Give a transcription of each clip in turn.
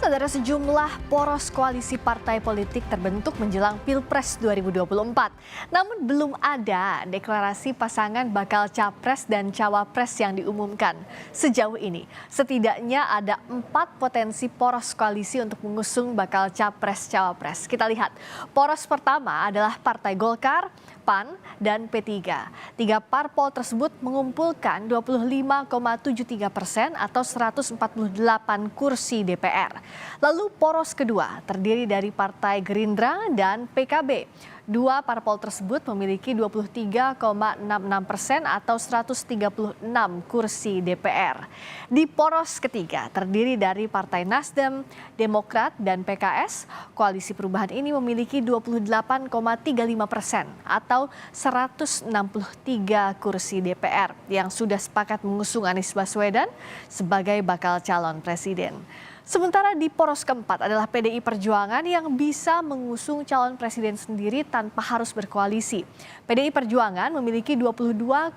Saudara, sejumlah poros koalisi partai politik terbentuk menjelang Pilpres 2024. Namun belum ada deklarasi pasangan bakal capres dan cawapres yang diumumkan. Sejauh ini, setidaknya ada 4 potensi poros koalisi untuk mengusung bakal capres-cawapres. Kita lihat, poros pertama adalah Partai Golkar, PAN, dan P3. 3 parpol tersebut mengumpulkan 25,73% atau 148 kursi DPR. Lalu poros kedua terdiri dari Partai Gerindra dan PKB. 2 parpol tersebut memiliki 23,66% atau 136 kursi DPR. Di poros ketiga terdiri dari Partai Nasdem, Demokrat, dan PKS. Koalisi perubahan ini memiliki 28,35% atau 163 kursi DPR yang sudah sepakat mengusung Anies Baswedan sebagai bakal calon presiden. Sementara di poros keempat adalah PDI Perjuangan yang bisa mengusung calon presiden sendiri tanpa harus berkoalisi. PDI Perjuangan memiliki 22,26%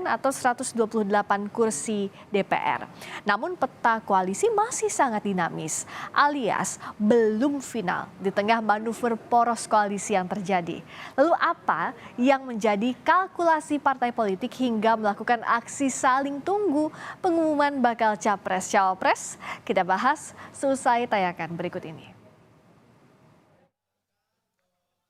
atau 128 kursi DPR. Namun peta koalisi masih sangat dinamis, alias belum final di tengah manuver poros koalisi yang terjadi. Lalu apa yang menjadi kalkulasi partai politik hingga melakukan aksi saling tunggu pengumuman bakal capres-cawapres? Kita bahas seusai tayangan berikut ini.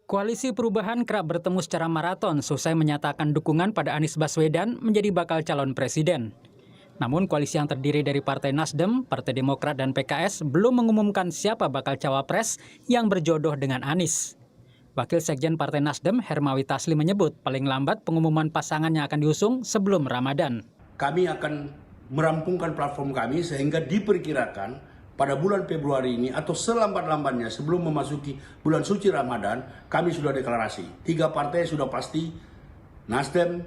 Koalisi Perubahan kerap bertemu secara maraton selesai menyatakan dukungan pada Anies Baswedan menjadi bakal calon presiden. Namun koalisi yang terdiri dari Partai Nasdem, Partai Demokrat, dan PKS belum mengumumkan siapa bakal cawapres yang berjodoh dengan Anies. Wakil Sekjen Partai Nasdem, Hermawi Taslim, menyebut paling lambat pengumuman pasangan yang akan diusung sebelum Ramadan. Kami akan merampungkan platform kami sehingga diperkirakan pada bulan Februari ini atau selambat-lambatnya sebelum memasuki bulan suci Ramadan, kami sudah deklarasi. 3 partai sudah pasti, Nasdem,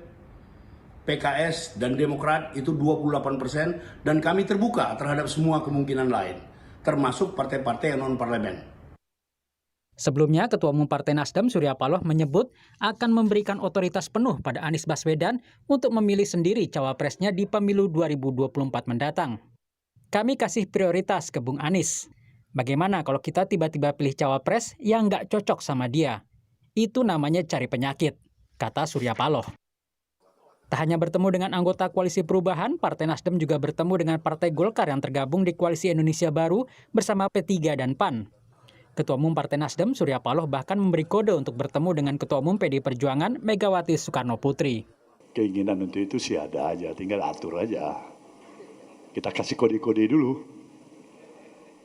PKS, dan Demokrat itu 28%, dan kami terbuka terhadap semua kemungkinan lain, termasuk partai-partai yang non-parlemen. Sebelumnya, Ketua Umum Partai Nasdem Surya Paloh menyebut akan memberikan otoritas penuh pada Anies Baswedan untuk memilih sendiri cawapresnya di pemilu 2024 mendatang. Kami kasih prioritas ke Bung Anies. Bagaimana kalau kita tiba-tiba pilih cawapres yang nggak cocok sama dia? Itu namanya cari penyakit, kata Surya Paloh. Tak hanya bertemu dengan anggota Koalisi Perubahan, Partai Nasdem juga bertemu dengan Partai Golkar yang tergabung di Koalisi Indonesia Baru bersama P3 dan PAN. Ketua Umum Partai Nasdem Surya Paloh bahkan memberi kode untuk bertemu dengan Ketua Umum PDI Perjuangan Megawati Soekarno Putri. Keinginan untuk itu sih ada aja, tinggal atur aja. Kita kasih kode-kode dulu.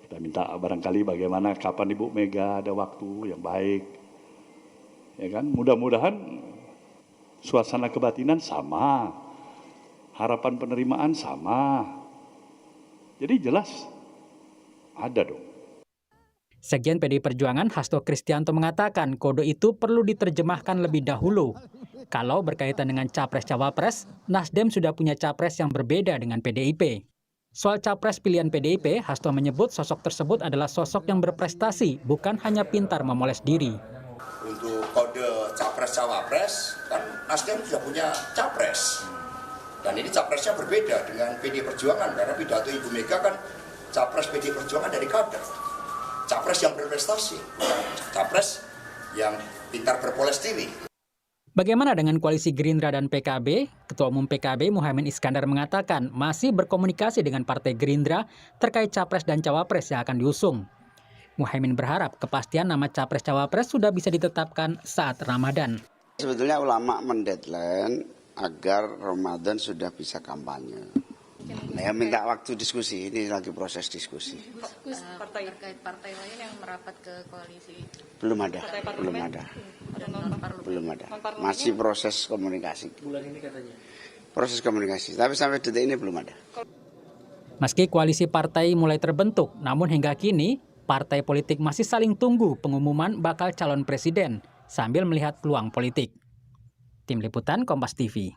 Kita minta barangkali bagaimana, kapan Ibu Mega ada waktu yang baik. Ya kan, mudah-mudahan suasana kebatinan sama, harapan penerimaan sama. Jadi jelas ada dong. Sekjen PDI Perjuangan Hasto Kristianto mengatakan kode itu perlu diterjemahkan lebih dahulu. Kalau berkaitan dengan capres-cawapres, Nasdem sudah punya capres yang berbeda dengan PDIP. Soal capres pilihan PDIP, Hasto menyebut sosok tersebut adalah sosok yang berprestasi, bukan hanya pintar memoles diri. Untuk kode capres-cawapres, kan Nasdem sudah punya capres. Dan ini capresnya berbeda dengan PDI Perjuangan, karena pidato Ibu Mega kan capres PDI Perjuangan dari kader. Capres yang berprestasi, capres yang pintar berpoles diri. Bagaimana dengan koalisi Gerindra dan PKB? Ketua Umum PKB Muhaimin Iskandar mengatakan masih berkomunikasi dengan Partai Gerindra terkait capres dan cawapres yang akan diusung. Muhaimin berharap kepastian nama capres-cawapres sudah bisa ditetapkan saat Ramadan. Sebetulnya ulama mendeadline agar Ramadan sudah bisa kampanye. Ya minta waktu diskusi, ini lagi proses diskusi. Terkait partai lain yang merapat ke koalisi? Belum ada. Masih proses komunikasi. Bulan ini katanya. Proses komunikasi, tapi sampai detik ini belum ada. Meski koalisi partai mulai terbentuk, namun hingga kini partai politik masih saling tunggu pengumuman bakal calon presiden sambil melihat peluang politik. Tim Liputan Kompas TV.